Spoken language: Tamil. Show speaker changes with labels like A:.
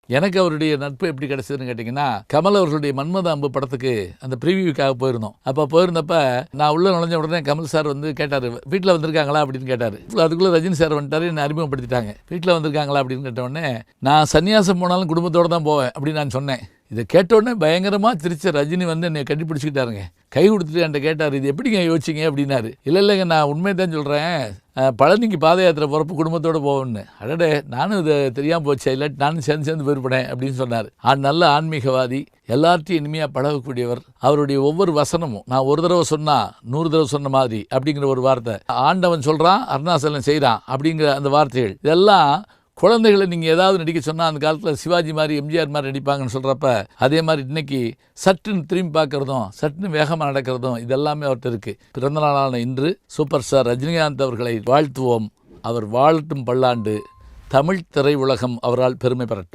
A: எனக்கு அவருடைய நட்பு எப்படி கிடைச்சதுன்னு கேட்டிங்கன்னா, கமல் அவர்களுடைய மன்மத அம்பு படத்துக்கு அந்த ப்ரிவியூக்காக போயிருந்தோம். அப்போ போயிருந்தப்ப நான் உள்ள நுழைஞ்ச உடனே கமல் சார் வந்து கேட்டார், வீட்டில் வந்திருக்காங்களா அப்படின்னு கேட்டார். அதுக்குள்ளே ரஜினி சார் வந்துட்டாரு, என்னை அறிமுகப்படுத்திட்டாங்க. வீட்டில் வந்திருக்காங்களா அப்படின்னு கேட்ட உடனே, நான் சன்னியாசம் போனாலும் குடும்பத்தோடு தான் போவேன் அப்படின்னு நான் சொன்னேன். இதை கேட்டோடனே பயங்கரமாக சிரிச்ச ரஜினி வந்து என்னை கட்டி பிடிச்சிக்கிட்டாருங்க. கை கொடுத்துட்டு என்கிட்ட கேட்டார், இது எப்படிங்க யோசிச்சிங்க அப்படின்னாரு. இல்லைங்க, நான் உண்மையை தான் சொல்கிறேன், பழனிக்கு பாத யாத்திரை போகிறப்ப குடும்பத்தோடு போவேன்னு. அடடே, நானும் இது தெரியாமல் போச்சு, இல்லாட்டி நானும் சேர்ந்து போயிருப்பேன் அப்படின்னு சொன்னார். நல்ல ஆன்மீகவாதி, எல்லார்ட்டையும் இனிமையாக பழகக்கூடியவர். அவருடைய ஒவ்வொரு வசனமும் நான் ஒரு தடவை சொன்னால் 100 தடவை சொன்ன மாதிரி அப்படிங்கிற ஒரு வார்த்தை, ஆண்டவன் சொல்கிறான் அருணாசலம் செய்கிறான் அப்படிங்கிற அந்த வார்த்தைகள், இதெல்லாம் குழந்தைகளை நீங்கள் ஏதாவது நடிக்க சொன்னால் அந்த காலத்தில் சிவாஜி மாதிரி எம்ஜிஆர் மாதிரி நடிப்பாங்கன்னு சொல்கிறப்ப, அதே மாதிரி இன்றைக்கி சட்டுன்னு திரும்பி பார்க்குறதும் சட்டுன்னு வேகமாக நடக்கிறதும் இதெல்லாமே அவர்கிட்ட இருக்குது. பிறந்த நாளான இன்று சூப்பர் ஸ்டார் ரஜினிகாந்த் அவர்களை வாழ்த்துவோம். அவர் வாழட்டும் பல்லாண்டு. தமிழ் திரை உலகம் அவரால் பெருமை பெறட்டும்.